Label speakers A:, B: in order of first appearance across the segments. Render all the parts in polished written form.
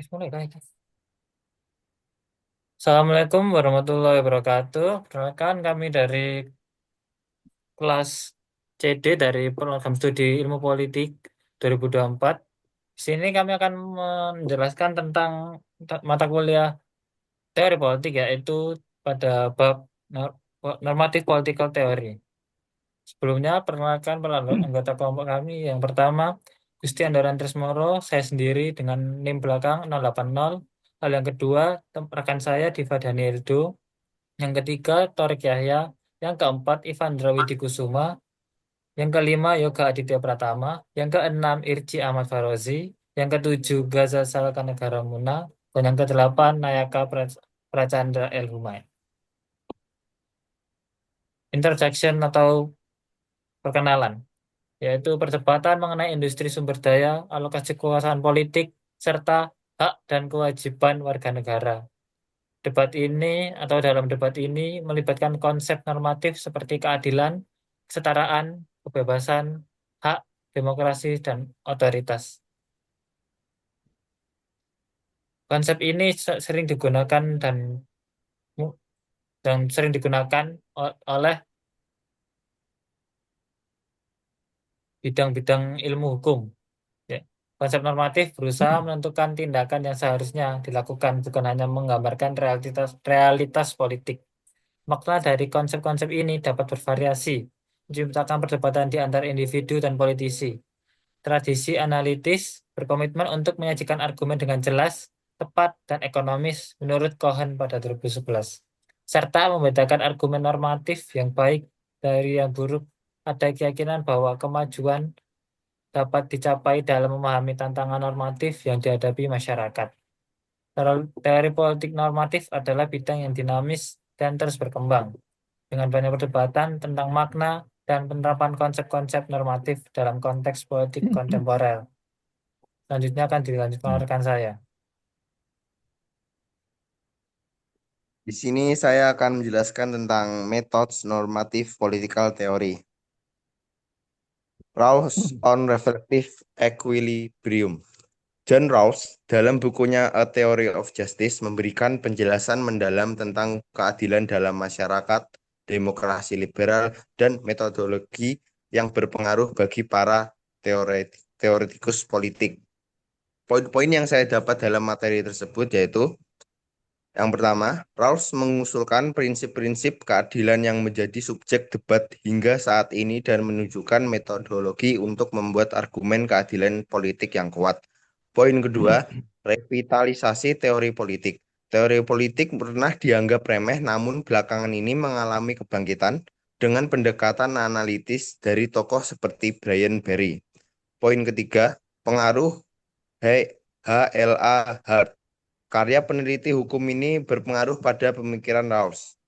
A: Mulai, guys. Assalamualaikum warahmatullahi wabarakatuh. Perkenalkan kami dari kelas CD dari program studi Ilmu Politik 2024. Di sini kami akan menjelaskan tentang mata kuliah teori politik, yaitu pada bab normatif political theory. Sebelumnya, perkenalkan anggota kelompok kami. Yang pertama, Gusti Andoran Tresmoro, saya sendiri dengan NIM belakang 080. Lalu yang kedua, rekan saya Diva Danieldo. Yang ketiga, Torik Yahya. Yang keempat, Ivan Drawidikusuma. Yang kelima, Yoga Aditya Pratama. Yang keenam, Irji Ahmad Farozi. Yang ketujuh, Gaza Salkanegara Muna. Dan yang kedelapan, Nayaka Pracandra El Humay. Interjection atau perkenalan, yaitu perdebatan mengenai industri sumber daya, alokasi kekuasaan politik, serta hak dan kewajiban warga negara. Debat ini atau dalam debat ini melibatkan konsep normatif seperti keadilan, kesetaraan, kebebasan, hak, demokrasi, dan otoritas. Konsep ini sering digunakan dan sering digunakan oleh bidang-bidang ilmu hukum. Ya. Konsep normatif berusaha menentukan tindakan yang seharusnya dilakukan, bukan hanya menggambarkan realitas realitas politik. Makna dari konsep-konsep ini dapat bervariasi, menciptakan perdebatan di antara individu dan politisi. Tradisi analitis berkomitmen untuk menyajikan argumen dengan jelas, tepat, dan ekonomis menurut Cohen pada 2011. Serta membedakan argumen normatif yang baik dari yang buruk. Ada keyakinan bahwa kemajuan dapat dicapai dalam memahami tantangan normatif yang dihadapi masyarakat. Teori politik normatif adalah bidang yang dinamis dan terus berkembang, dengan banyak perdebatan tentang makna dan penerapan konsep-konsep normatif dalam konteks politik kontemporer. Selanjutnya akan dilanjutkan oleh rekan saya.
B: Di sini saya akan menjelaskan tentang methods normative political theory. Rawls on Reflective Equilibrium. John Rawls dalam bukunya A Theory of Justice memberikan penjelasan mendalam tentang keadilan dalam masyarakat, demokrasi liberal, dan metodologi yang berpengaruh bagi para teoretikus politik. Poin-poin yang saya dapat dalam materi tersebut yaitu yang pertama, Rawls mengusulkan prinsip-prinsip keadilan yang menjadi subjek debat hingga saat ini dan menunjukkan metodologi untuk membuat argumen keadilan politik yang kuat. Poin kedua, revitalisasi teori politik. Teori politik pernah dianggap remeh, namun belakangan ini mengalami kebangkitan dengan pendekatan analitis dari tokoh seperti Brian Barry. Poin ketiga, pengaruh HLA Hart. Karya peneliti hukum ini berpengaruh pada pemikiran Rawls.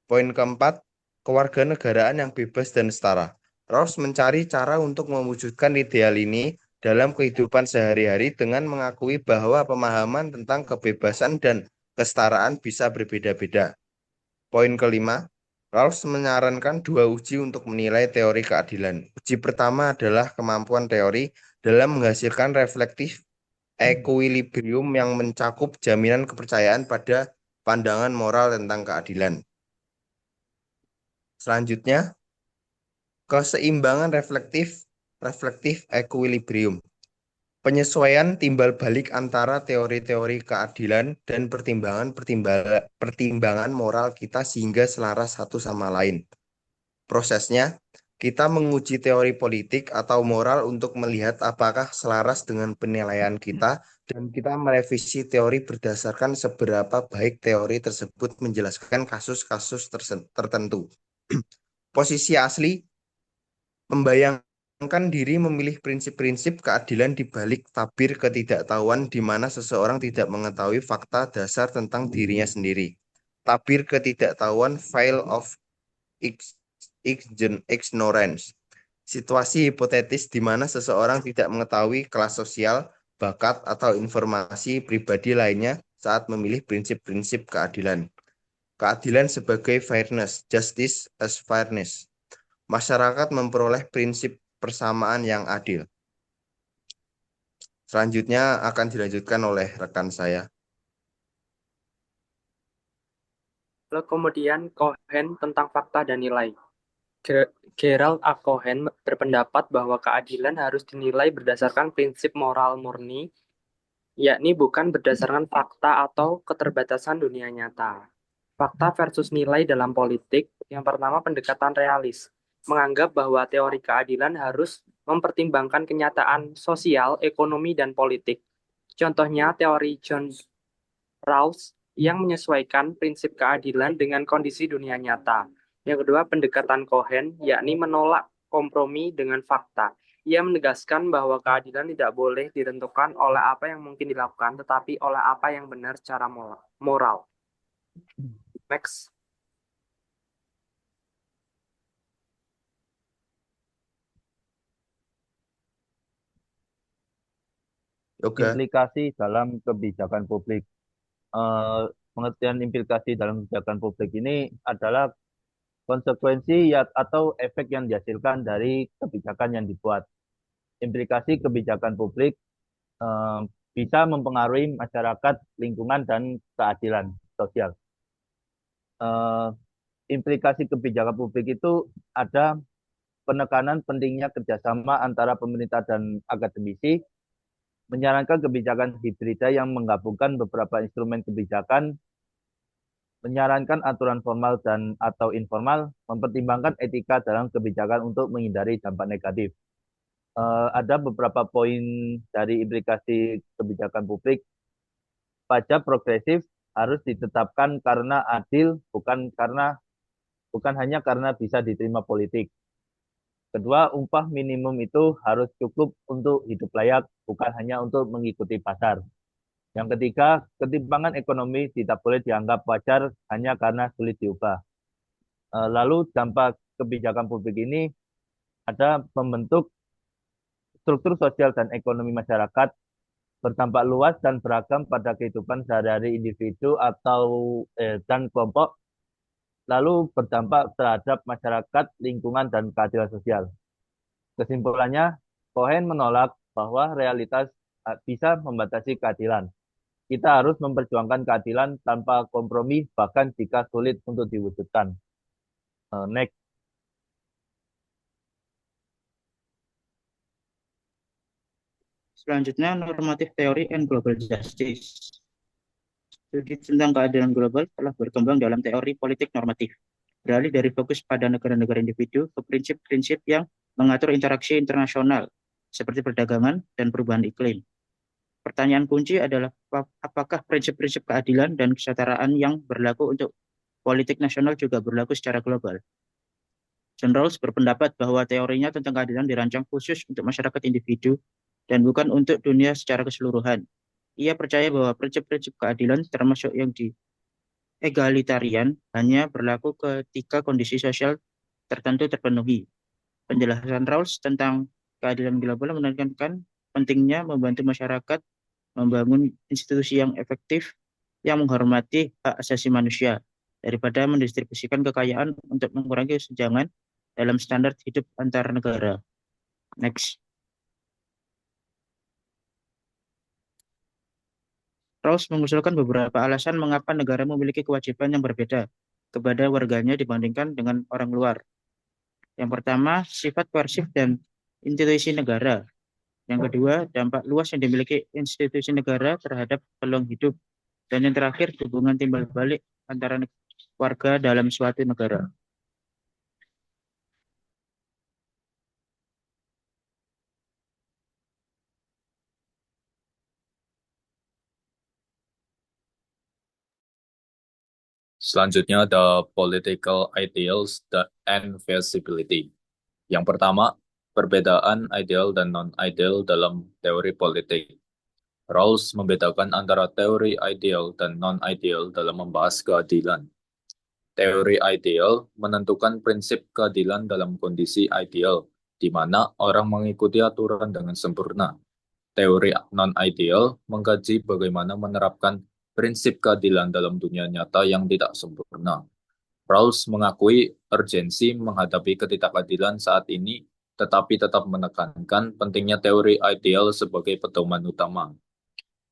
B: Poin keempat, kewarganegaraan yang bebas dan setara. Rawls mencari cara untuk mewujudkan ideal ini dalam kehidupan sehari-hari dengan mengakui bahwa pemahaman tentang kebebasan dan kesetaraan bisa berbeda-beda. Poin kelima, Rawls menyarankan dua uji untuk menilai teori keadilan. Uji pertama adalah kemampuan teori dalam menghasilkan reflektif equilibrium yang mencakup jaminan kepercayaan pada pandangan moral tentang keadilan. Selanjutnya, keseimbangan reflektif equilibrium. Penyesuaian timbal balik antara teori-teori keadilan dan pertimbangan moral kita sehingga selaras satu sama lain. Prosesnya, kita menguji teori politik atau moral untuk melihat apakah selaras dengan penilaian kita dan kita merevisi teori berdasarkan seberapa baik teori tersebut menjelaskan kasus-kasus tertentu. Posisi asli membayangkan diri memilih prinsip-prinsip keadilan di balik tabir ketidaktahuan di mana seseorang tidak mengetahui fakta dasar tentang dirinya sendiri. Tabir ketidaktahuan, veil of ignorance. Situasi hipotetis di mana seseorang tidak mengetahui kelas sosial, bakat, atau informasi pribadi lainnya saat memilih prinsip-prinsip keadilan. Keadilan sebagai fairness, justice as fairness. Masyarakat memperoleh prinsip persamaan yang adil. Selanjutnya akan dilanjutkan oleh rekan saya.
C: Lalu kemudian Cohen tentang fakta dan nilai. Gerald A. Cohen berpendapat bahwa keadilan harus dinilai berdasarkan prinsip moral murni, yakni bukan berdasarkan fakta atau keterbatasan dunia nyata. Fakta versus nilai dalam politik, yang pertama pendekatan realis, menganggap bahwa teori keadilan harus mempertimbangkan kenyataan sosial, ekonomi, dan politik. Contohnya teori John Rawls yang menyesuaikan prinsip keadilan dengan kondisi dunia nyata. Yang kedua, pendekatan Cohen, yakni menolak kompromi dengan fakta. Ia menegaskan bahwa keadilan tidak boleh ditentukan oleh apa yang mungkin dilakukan, tetapi oleh apa yang benar secara moral. Next.
B: Yoga.
D: Implikasi dalam kebijakan publik. Eh, Pengertian implikasi dalam kebijakan publik ini adalah konsekuensi ya, atau efek yang dihasilkan dari kebijakan yang dibuat. Implikasi kebijakan publik eh, bisa mempengaruhi masyarakat, lingkungan, dan keadilan sosial. Eh, Implikasi kebijakan publik itu ada penekanan pentingnya kerjasama antara pemerintah dan akademisi, menyarankan kebijakan hibrida yang menggabungkan beberapa instrumen kebijakan, menyarankan aturan formal dan atau informal, mempertimbangkan etika dalam kebijakan untuk menghindari dampak negatif. Ada beberapa poin dari implikasi kebijakan publik. Pajak progresif harus ditetapkan karena adil, bukan hanya karena bisa diterima politik. Kedua, upah minimum itu harus cukup untuk hidup layak, bukan hanya untuk mengikuti pasar. Yang ketiga, ketimpangan ekonomi tidak boleh dianggap wajar hanya karena sulit diubah. Lalu dampak kebijakan publik ini ada membentuk struktur sosial dan ekonomi masyarakat berdampak luas dan beragam pada kehidupan sehari-hari individu dan kelompok, lalu berdampak terhadap masyarakat, lingkungan, dan keadilan sosial. Kesimpulannya, Cohen menolak bahwa realitas bisa membatasi keadilan. Kita harus memperjuangkan keadilan tanpa kompromi, bahkan jika sulit untuk diwujudkan. Next.
E: Selanjutnya, normatif teori and global justice. Studi tentang keadilan global telah berkembang dalam teori politik normatif, beralih dari fokus pada negara-negara individu ke prinsip-prinsip yang mengatur interaksi internasional, seperti perdagangan dan perubahan iklim. Pertanyaan kunci adalah apakah prinsip-prinsip keadilan dan kesetaraan yang berlaku untuk politik nasional juga berlaku secara global. John Rawls berpendapat bahwa teorinya tentang keadilan dirancang khusus untuk masyarakat individu dan bukan untuk dunia secara keseluruhan. Ia percaya bahwa prinsip-prinsip keadilan termasuk yang di egalitarian hanya berlaku ketika kondisi sosial tertentu terpenuhi. Penjelasan Rawls tentang keadilan global menekankan pentingnya membantu masyarakat membangun institusi yang efektif yang menghormati hak asasi manusia daripada mendistribusikan kekayaan untuk mengurangi kesenjangan dalam standar hidup antar negara. Next. Rawls mengusulkan beberapa alasan mengapa negara memiliki kewajiban yang berbeda kepada warganya dibandingkan dengan orang luar. Yang pertama, sifat koersif dan institusi negara. Yang kedua, dampak luas yang dimiliki institusi negara terhadap peluang hidup. Dan yang terakhir, hubungan timbal balik antara warga dalam suatu negara.
F: Selanjutnya ada political ideals and feasibility. Yang pertama, perbedaan ideal dan non-ideal dalam teori politik. Rawls membedakan antara teori ideal dan non-ideal dalam membahas keadilan. Teori ideal menentukan prinsip keadilan dalam kondisi ideal, di mana orang mengikuti aturan dengan sempurna. Teori non-ideal mengkaji bagaimana menerapkan prinsip keadilan dalam dunia nyata yang tidak sempurna. Rawls mengakui urgensi menghadapi ketidakadilan saat ini tetapi tetap menekankan pentingnya teori ideal sebagai pedoman utama.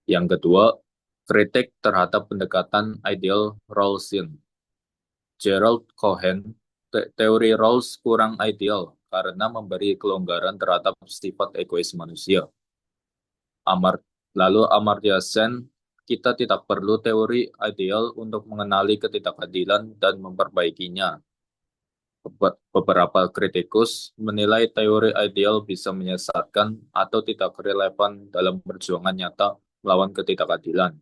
F: Yang kedua, kritik terhadap pendekatan ideal Rawlsian. Gerald Cohen, teori Rawls kurang ideal karena memberi kelonggaran terhadap sifat egois manusia. Lalu Amartya Sen, kita tidak perlu teori ideal untuk mengenali ketidakadilan dan memperbaikinya. Beberapa kritikus menilai teori ideal bisa menyesatkan atau tidak relevan dalam perjuangan nyata melawan ketidakadilan.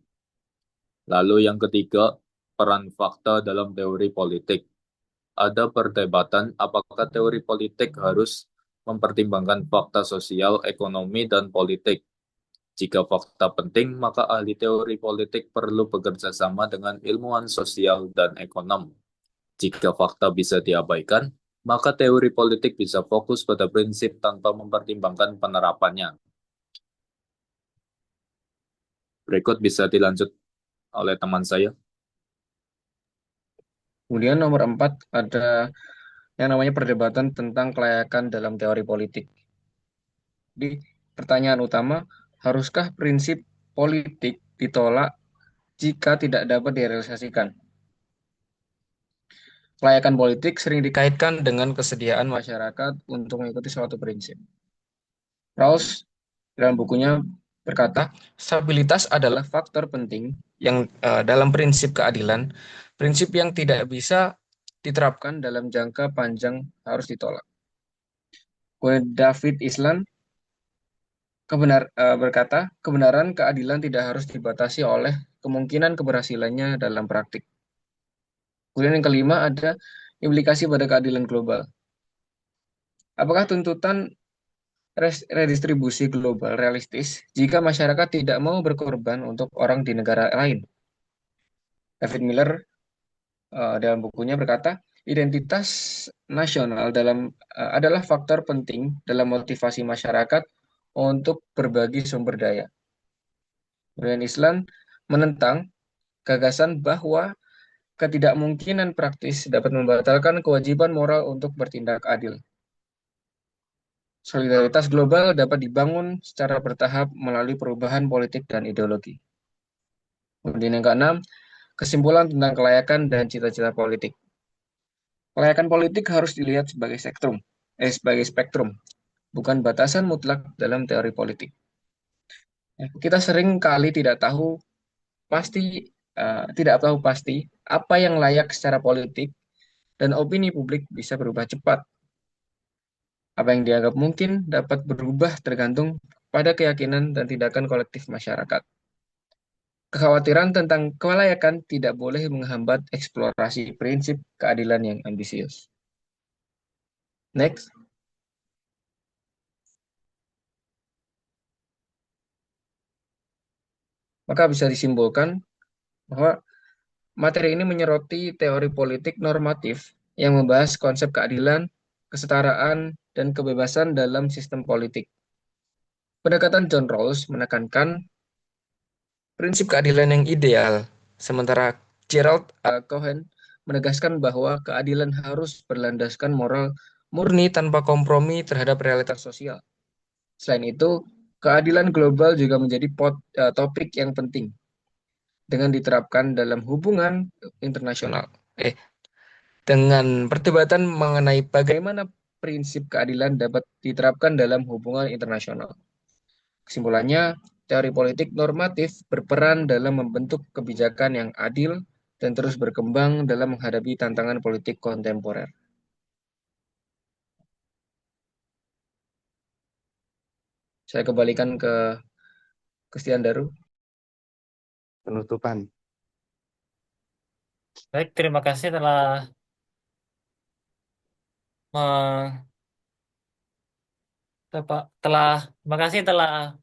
F: Lalu yang ketiga, peran fakta dalam teori politik. Ada perdebatan apakah teori politik harus mempertimbangkan fakta sosial, ekonomi, dan politik. Jika fakta penting, maka ahli teori politik perlu bekerja sama dengan ilmuwan sosial dan ekonom. Jika fakta bisa diabaikan, maka teori politik bisa fokus pada prinsip tanpa mempertimbangkan penerapannya. Berikut bisa dilanjut oleh teman saya.
G: Kemudian nomor 4 ada yang namanya perdebatan tentang kelayakan dalam teori politik. Di pertanyaan utama, haruskah prinsip politik ditolak jika tidak dapat direalisasikan? Kelayakan politik sering dikaitkan dengan kesediaan masyarakat untuk mengikuti suatu prinsip. Rawls dalam bukunya berkata, stabilitas adalah faktor penting yang dalam prinsip keadilan, prinsip yang tidak bisa diterapkan dalam jangka panjang harus ditolak. David Islam berkata, kebenaran keadilan tidak harus dibatasi oleh kemungkinan keberhasilannya dalam praktik. Kemudian yang kelima ada implikasi pada keadilan global. Apakah tuntutan redistribusi global realistis jika masyarakat tidak mau berkorban untuk orang di negara lain? David Miller dalam bukunya berkata, identitas nasional adalah faktor penting dalam motivasi masyarakat untuk berbagi sumber daya. Kemudian Islam menentang gagasan bahwa ketidakmungkinan praktis dapat membatalkan kewajiban moral untuk bertindak adil. Solidaritas global dapat dibangun secara bertahap melalui perubahan politik dan ideologi. Kemudian yang keenam, kesimpulan tentang kelayakan dan cita-cita politik. Kelayakan politik harus dilihat sebagai spektrum, bukan batasan mutlak dalam teori politik. Kita sering kali tidak tahu pasti apa yang layak secara politik, dan opini publik bisa berubah cepat. Apa yang dianggap mungkin dapat berubah tergantung pada keyakinan dan tindakan kolektif masyarakat. Kekhawatiran tentang kelayakan tidak boleh menghambat eksplorasi prinsip keadilan yang ambisius. Next. Maka bisa disimpulkan bahwa materi ini menyoroti teori politik normatif yang membahas konsep keadilan, kesetaraan, dan kebebasan dalam sistem politik. Pendekatan John Rawls menekankan prinsip keadilan yang ideal, sementara Gerald Cohen menegaskan bahwa keadilan harus berlandaskan moral murni tanpa kompromi terhadap realitas sosial. Selain itu, keadilan global juga menjadi topik yang penting dengan diterapkan dalam hubungan internasional. Dengan perdebatan mengenai bagaimana prinsip keadilan dapat diterapkan dalam hubungan internasional. Kesimpulannya, teori politik normatif berperan dalam membentuk kebijakan yang adil dan terus berkembang dalam menghadapi tantangan politik kontemporer. Saya kembalikan ke Christian Daru.
B: Penutupan.
A: Baik, terima kasih telah terima kasih telah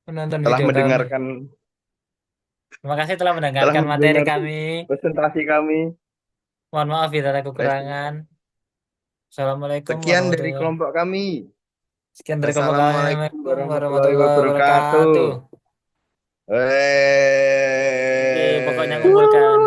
A: menonton
B: Telah
A: video kami.
B: mendengarkan
A: Terima kasih telah mendengarkan materi kami.
B: presentasi kami.
A: Mohon maaf bila ada kekurangan. Assalamualaikum
B: Sekian dari
A: warahmatullahi
B: kelompok kami.
A: Sekian dari kelompok kami.
B: Assalamualaikum
A: Warahmatullahi
B: warahmatullahi wabarakatuh.
A: wabarakatuh. Oke, pokoknya ngumpulkan.